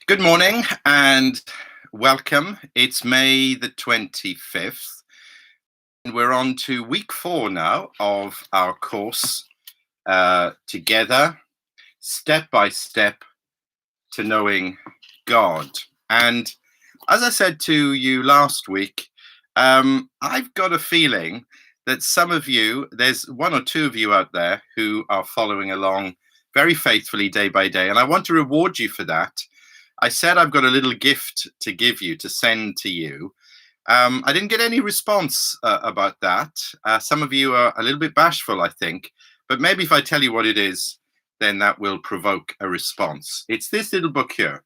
Good morning and welcome. It's May the 25th, and we're on to week 4 now of our course together, step by step to knowing God. And as I said to you last week, I've got a feeling that some of you, there's one or two of you out there who are following along very faithfully day by day, and I want to reward you for that. I said I've got a little gift to give you, to send to you. I didn't get any response about that. Some of you are a little bit bashful, I think, but maybe if I tell you what it is, then that will provoke a response. It's this little book here.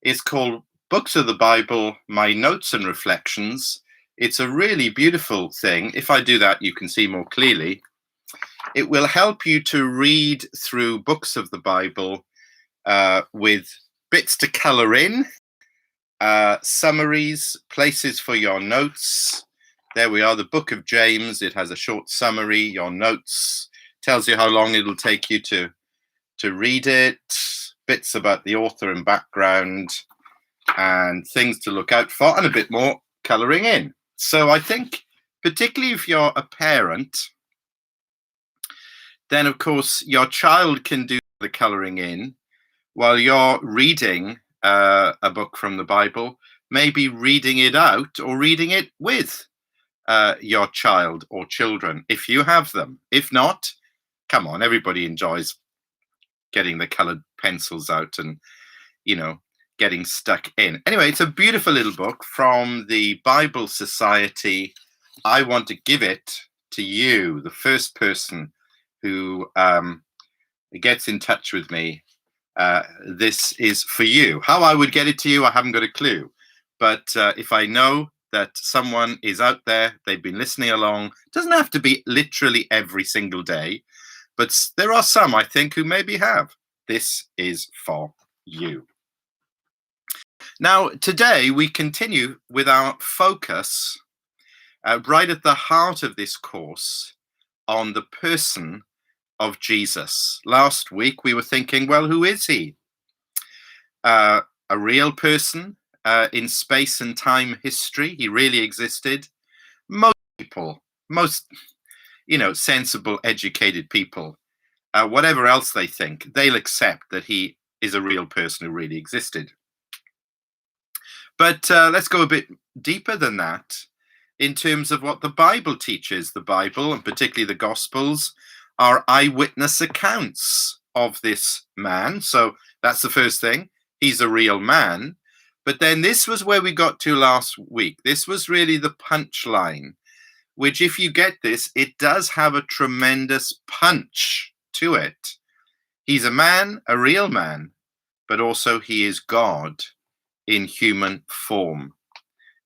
It's called Books of the Bible, My Notes and Reflections. It's a really beautiful thing. If I do that, you can see more clearly. It will help you to read through books of the Bible with bits to color in, summaries, places for your notes. There we are, the book of James. It has a short summary, your notes, tells you how long it'll take you to read it, bits about the author and background, and things to look out for, and a bit more coloring in. So I think, particularly if you're a parent, then of course your child can do the coloring in while you're reading a book from the Bible, maybe reading it out or reading it with your child or children, if you have them. If not, come on, everybody enjoys getting the colored pencils out and, getting stuck in. Anyway, it's a beautiful little book from the Bible Society. I want to give it to you, the first person who gets in touch with me. This is for you. How I would get it to you, I haven't got a clue. But if I know that someone is out there, they've been listening along, it doesn't have to be literally every single day, but there are some, I think, who maybe have. This is for you. Now, today we continue with our focus right at the heart of this course on the person of Jesus. Last week we were thinking, well, who is he? A real person in space and time history. He really existed. Most people, sensible, educated people, whatever else they think, they'll accept that he is a real person who really existed. But let's go a bit deeper than that in terms of what the Bible teaches. The Bible, and particularly the Gospels, are eyewitness accounts of this man. So that's the first thing. He's a real man. But then this was where we got to last week. This was really the punchline, which, if you get this, it does have a tremendous punch to it. He's a man, a real man, but also he is God in human form.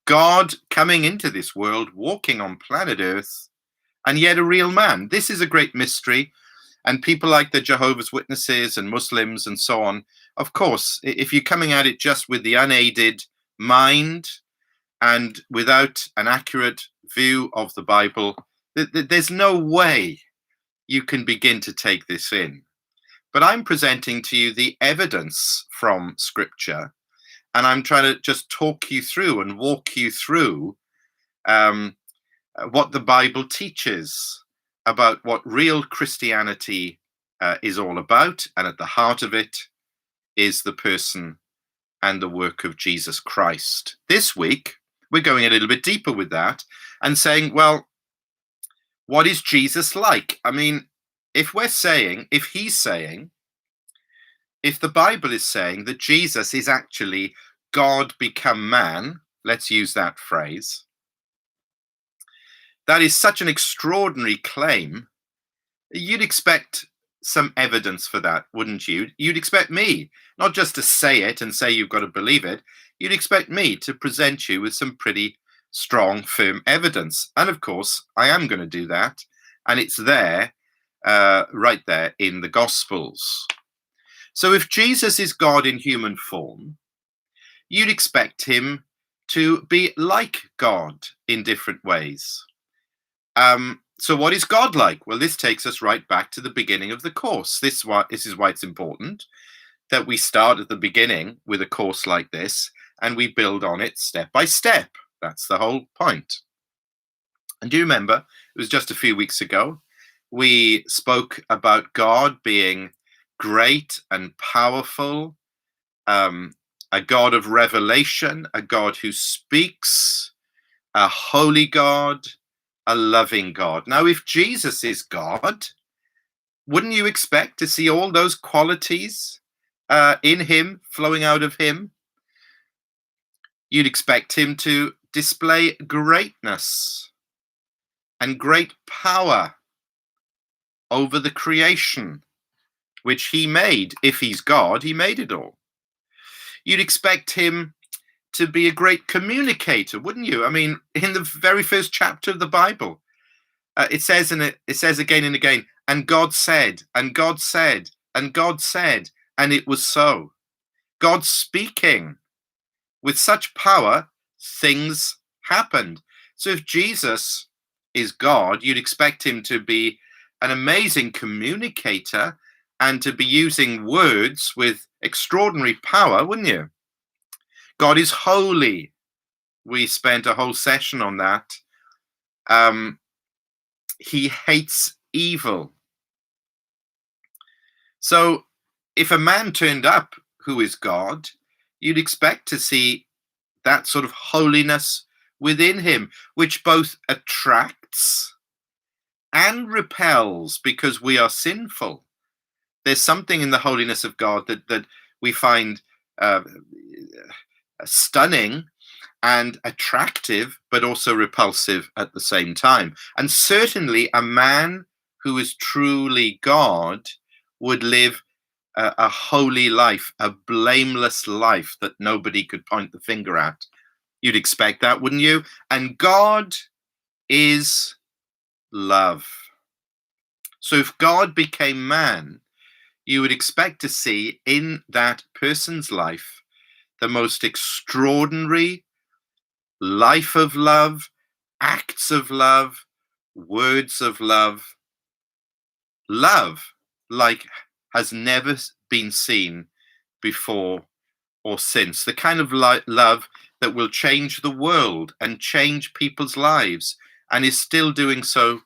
God coming into this world, walking on planet Earth, and yet a real man. This is a great mystery. And people like the Jehovah's Witnesses and Muslims and so on, of course, if you're coming at it just with the unaided mind and without an accurate view of the Bible, there's no way you can begin to take this in. But I'm presenting to you the evidence from Scripture, and I'm trying to just talk you through and walk you through what the Bible teaches about what real Christianity is all about. And at the heart of it is the person and the work of Jesus Christ. This week, we're going a little bit deeper with that and saying, well, what is Jesus like? I mean, if the Bible is saying that Jesus is actually God become man, let's use that phrase, that is such an extraordinary claim. You'd expect some evidence for that, wouldn't you? You'd expect me not just to say it and say you've got to believe it. You'd expect me to present you with some pretty strong, firm evidence. And of course, I am going to do that. And it's there, right there in the Gospels. So if Jesus is God in human form, you'd expect him to be like God in different ways. So what is God like? Well, this takes us right back to the beginning of the course. This is why it's important. that we start at the beginning with a course like this and we build on it step by step. That's the whole point. And do you remember, it was just a few weeks ago, we spoke about God being great and powerful, a God of revelation, a God who speaks, a holy God, a loving God. Now, if Jesus is God, wouldn't you expect to see all those qualities in him, flowing out of him? You'd expect him to display greatness and great power over the creation which he made. If he's God, he made it all. You'd expect him to be a great communicator, wouldn't you? I mean, in the very first chapter of the Bible, it says again and again, and God said, and God said, and God said, and it was so. God speaking with such power, things happened. So if Jesus is God, you'd expect him to be an amazing communicator and to be using words with extraordinary power, wouldn't you? God is holy. We spent a whole session on that. He hates evil. So if a man turned up who is God, you'd expect to see that sort of holiness within him, which both attracts and repels because we are sinful. There's something in the holiness of God that we find stunning and attractive, but also repulsive at the same time. And certainly a man who is truly God would live a holy life, a blameless life that nobody could point the finger at. You'd expect that, wouldn't you? And God is love. So if God became man, you would expect to see in that person's life the most extraordinary life of love, acts of love, words of love, love like has never been seen before or since. The kind of love that will change the world and change people's lives and is still doing so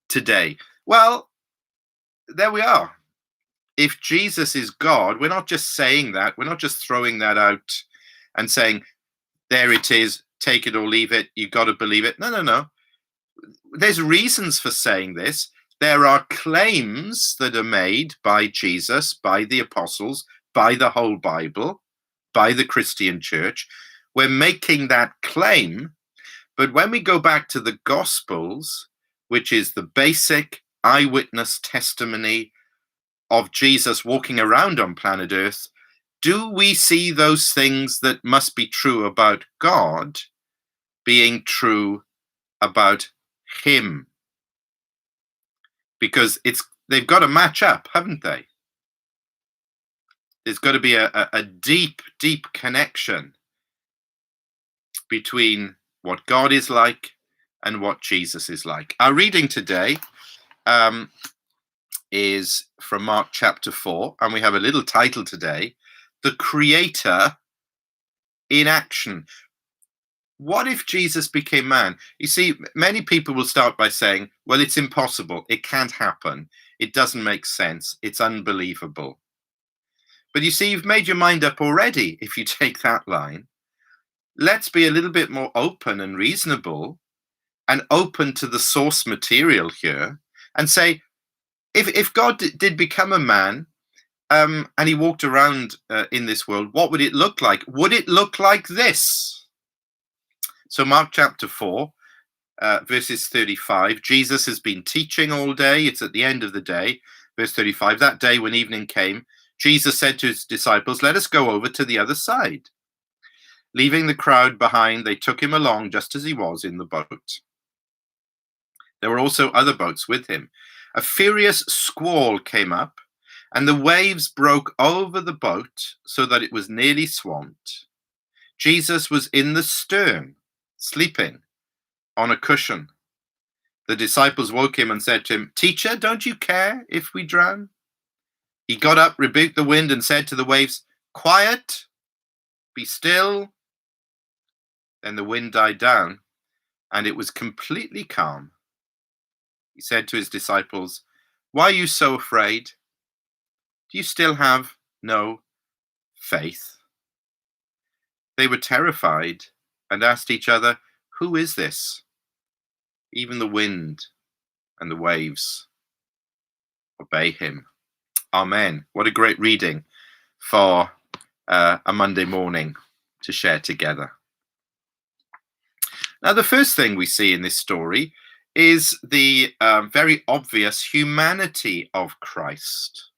today. Well, there we are. If Jesus is God, we're not just saying that, we're not just throwing that out and saying, there it is, take it or leave it, you've got to believe it. No, no, no. There's reasons for saying this. There are claims that are made by Jesus, by the apostles, by the whole Bible, by the Christian church. We're making that claim, but when we go back to the Gospels, which is the basic eyewitness testimony of Jesus walking around on planet Earth, do we see those things that must be true about God being true about him? Because they've got to match up, haven't they? There's got to be a deep, deep connection between what God is like and what Jesus is like. Our reading today is from Mark chapter 4, and we have a little title today, The Creator in Action. What if Jesus became man? You see, many people will start by saying, well, it's impossible. It can't happen. It doesn't make sense. It's unbelievable. But you see, you've made your mind up already if you take that line. Let's be a little bit more open and reasonable and open to the source material here and say, if God did become a man and he walked around in this world, what would it look like? Would it look like this? So Mark chapter 4, verses 35, Jesus has been teaching all day. It's at the end of the day. Verse 35, that day when evening came, Jesus said to his disciples, let us go over to the other side. Leaving the crowd behind, they took him along just as he was in the boat. There were also other boats with him. A furious squall came up, and the waves broke over the boat so that it was nearly swamped. Jesus was in the stern, sleeping on a cushion. The disciples woke him and said to him, Teacher, don't you care if we drown? He got up, rebuked the wind, and said to the waves, "Quiet, be still." Then the wind died down, and it was completely calm. He said to his disciples, "Why are you so afraid? Do you still have no faith?" They were terrified and asked each other, "Who is this? Even the wind and the waves obey him." Amen. What a great reading for a Monday morning to share together. Now, the first thing we see in this story is the very obvious humanity of Christ.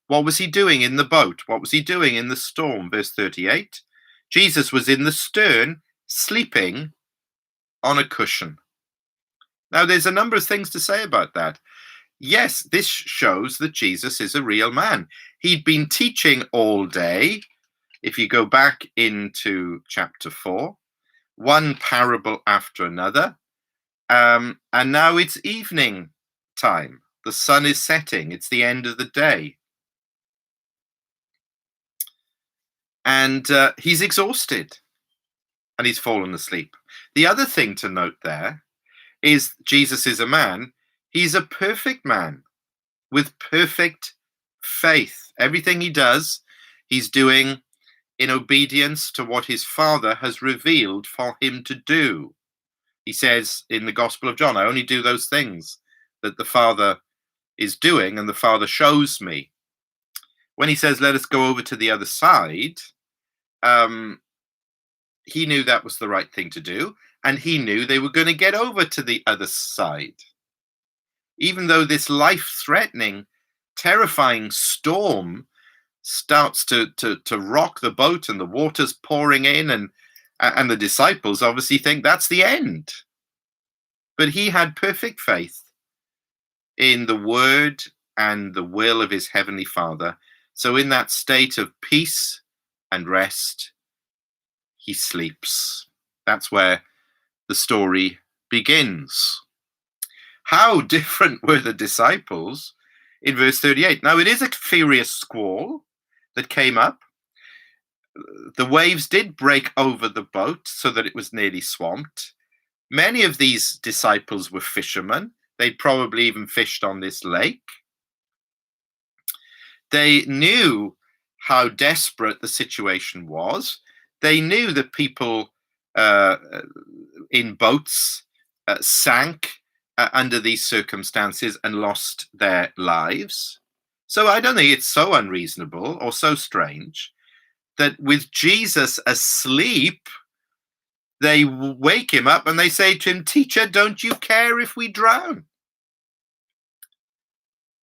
What was he doing in the boat? What was he doing in the storm? Verse 38, Jesus was in the stern, sleeping on a cushion. Now, there's a number of things to say about that. Yes, this shows that Jesus is a real man. He'd been teaching all day. If you go back into chapter 4, one parable after another, and now it's evening time. The sun is setting. It's the end of the day. And he's exhausted and he's fallen asleep. The other thing to note there is Jesus is a man. He's a perfect man with perfect faith. Everything he does, he's doing in obedience to what his Father has revealed for him to do. He says in the Gospel of John, "I only do those things that the Father is doing and the Father shows me." When he says, "Let us go over to the other side," he knew that was the right thing to do, and he knew they were going to get over to the other side. Even though this life-threatening, terrifying storm starts to rock the boat and the water's pouring in, and the disciples obviously think that's the end. But he had perfect faith in the word and the will of his heavenly Father. So in that state of peace and rest, he sleeps. That's where the story begins. How different were the disciples in verse 38? Now, it is a furious squall that came up. The waves did break over the boat so that it was nearly swamped. Many of these disciples were fishermen. They'd probably even fished on this lake. They knew how desperate the situation was. They knew that people in boats sank under these circumstances and lost their lives. So I don't think it's so unreasonable or so strange that with Jesus asleep, they wake him up and they say to him, "Teacher, don't you care if we drown?"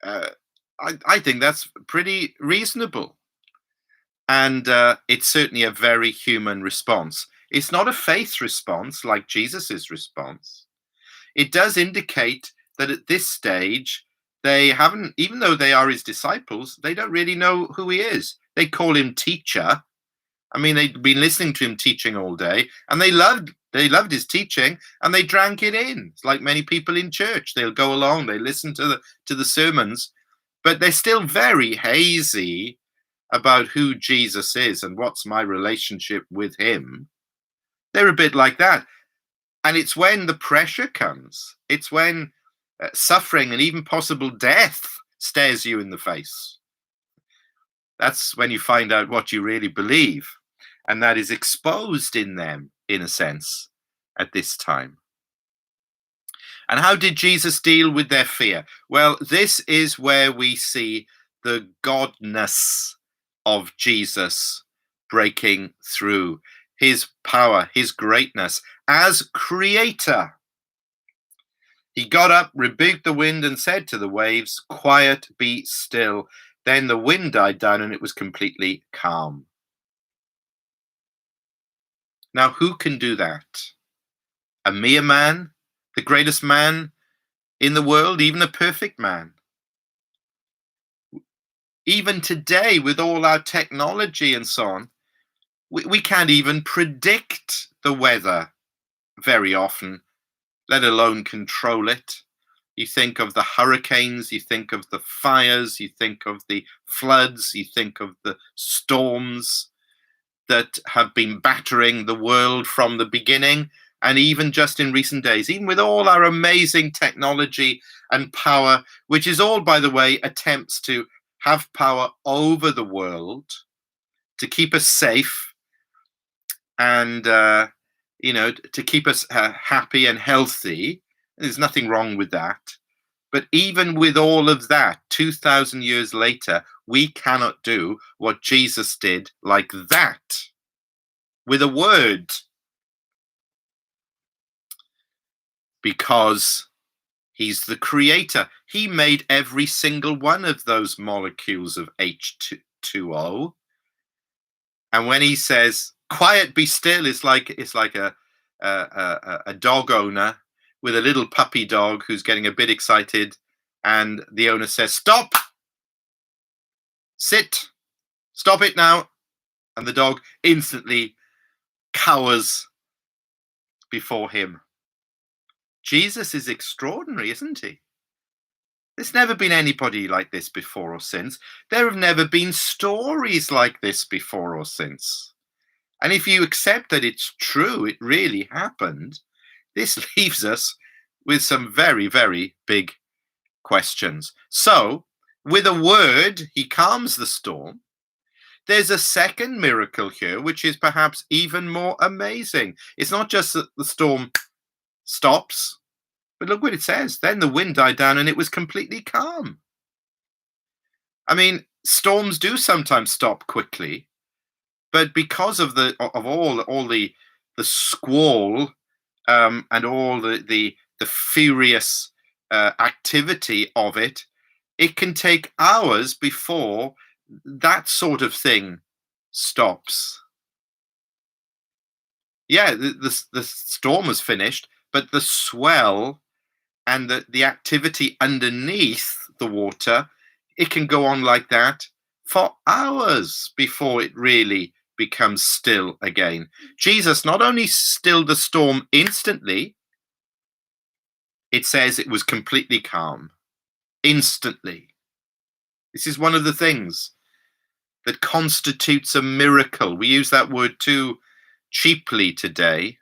I think that's pretty reasonable. And it's certainly a very human response. It's not a faith response like Jesus's response. It does indicate that at this stage, they haven't, even though they are his disciples, they don't really know who he is. They call him teacher. I mean, they'd been listening to him teaching all day, and they loved his teaching, and they drank it in. It's like many people in church. They'll go along, they listen to the sermons, but they're still very hazy about who Jesus is and what's my relationship with him. They're a bit like that. And it's when the pressure comes, it's when suffering and even possible death stares you in the face. That's when you find out what you really believe. And that is exposed in them, in a sense, at this time. And how did Jesus deal with their fear? Well, this is where we see the godness of Jesus breaking through, his power, his greatness as creator. He got up, rebuked the wind, and said to the waves, "Quiet, be still." Then the wind died down and it was completely calm. Now, who can do that? A mere man, the greatest man in the world, even a perfect man? Even today, with all our technology and so on, we can't even predict the weather very often, let alone control it. You think of the hurricanes, you think of the fires, you think of the floods, you think of the storms that have been battering the world from the beginning, and even just in recent days, even with all our amazing technology and power, which is all, by the way, attempts to have power over the world to keep us safe and to keep us happy and healthy. There's nothing wrong with that. But even with all of that, 2,000 years later, we cannot do what Jesus did like that with a word, because he's the creator. He made every single one of those molecules of H2O. And when he says, "Quiet, be still," it's like a dog owner with a little puppy dog who's getting a bit excited, and the owner says, "Stop, sit, stop it now," and the dog instantly cowers before him. Jesus is extraordinary, isn't he? There's never been anybody like this before or since. There have never been stories like this before or since. And if you accept that it's true, it really happened, this leaves us with some very, very big questions. So, with a word, he calms the storm. There's a second miracle here, which is perhaps even more amazing. It's not just that the storm stops, but look what it says. Then the wind died down and it was completely calm. I mean, storms do sometimes stop quickly, but because of all the squall, and all the furious activity of it, it can take hours before that sort of thing stops. Yeah, the storm was finished, but the swell and the activity underneath the water, it can go on like that for hours before it really becomes still again. Jesus not only stilled the storm instantly, it says it was completely calm instantly. This is one of the things that constitutes a miracle. We use that word too cheaply today.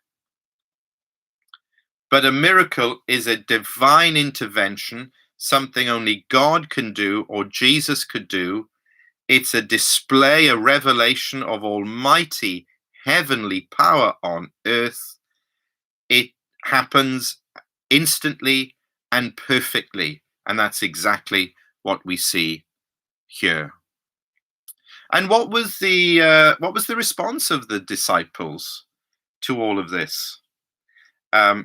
But a miracle is a divine intervention, something only God can do or Jesus could do. It's a display, a revelation of almighty heavenly power on earth. It happens instantly and perfectly. And that's exactly what we see here. And what was the response of the disciples to all of this?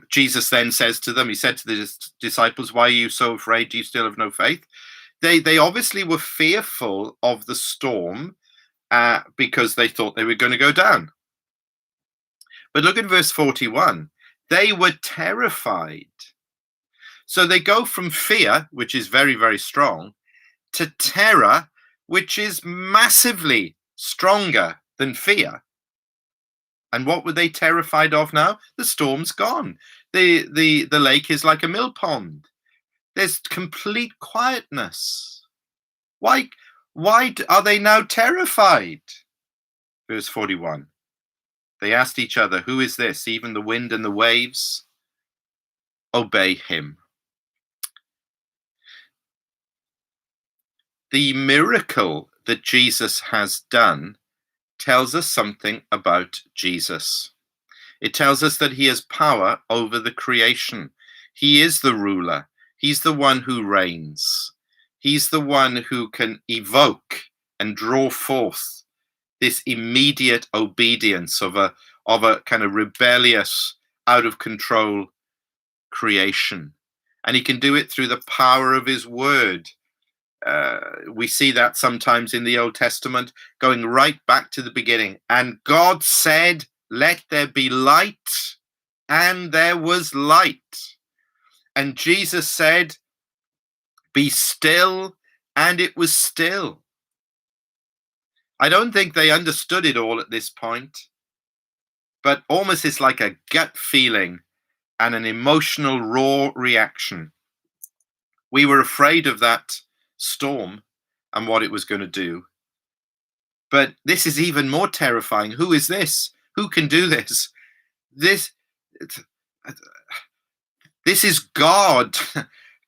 Jesus then says to them, he said to the disciples, "Why are you so afraid? Do you still have no faith?" They obviously were fearful of the storm because they thought they were going to go down. But look at verse 41. They were terrified. So they go from fear, which is very, very strong, to terror, which is massively stronger than fear. And what were they terrified of now? The storm's gone. The lake is like a mill pond. There's complete quietness. Why are they now terrified? Verse 41. They asked each other, "Who is this? Even the wind and the waves obey him." The miracle that Jesus has done tells us something about Jesus. It tells us that he has power over the creation. He is the ruler. He's the one who reigns. He's the one who can evoke and draw forth this immediate obedience of a kind of rebellious, out of control creation. And he can do it through the power of his word. We see that sometimes in the Old Testament, going right back to the beginning. And God said, "Let there be light," and there was light. And Jesus said, "Be still," and it was still. I don't think they understood it all at this point, but almost it's like a gut feeling and an emotional raw reaction. We were afraid of that storm and what it was going to do. But this is even more terrifying. Who is this? Who can do this? This this is God.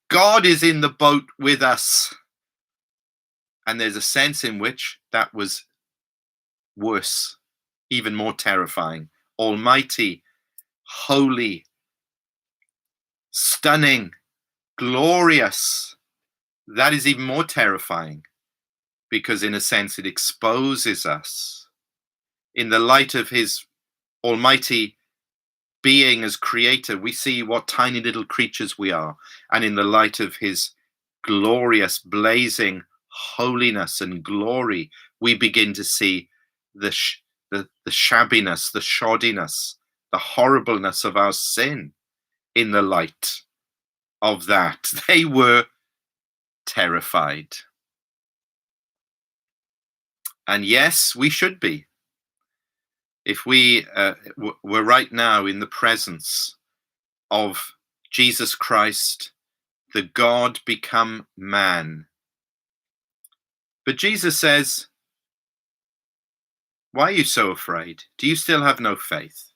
God is in the boat with us. And there's a sense in which that was worse, even more terrifying. Almighty, holy, stunning, glorious. That is even more terrifying because, in a sense, it exposes us. In the light of his almighty being as creator, we see what tiny little creatures we are. And in the light of his glorious, blazing holiness and glory, we begin to see the shabbiness, the shoddiness, the horribleness of our sin. In the light of that, they were terrified. And yes, we should be. If we were right now in the presence of Jesus Christ, the God become man. But Jesus says, why are you so afraid? Do you still have no faith?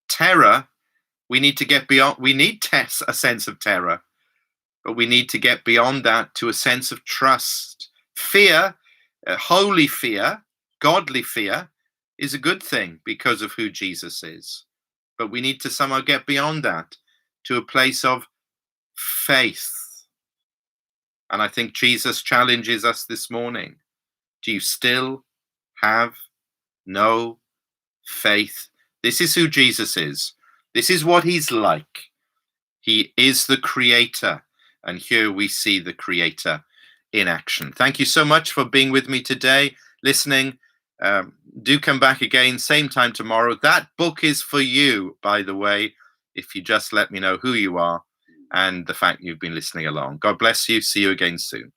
Terror, we need to get beyond. We need a sense of terror, but we need to get beyond that to a sense of trust. Fear, holy fear, godly fear, is a good thing because of who Jesus is. But we need to somehow get beyond that to a place of faith. And I think Jesus challenges us this morning. Do you still have no faith? This is who Jesus is. This is what he's like. He is the creator. And here we see the creator in action. Thank you so much for being with me today, listening. Do come back again, same time tomorrow. That book is for you, by the way, if you just let me know who you are and the fact you've been listening along. God bless you. See you again soon.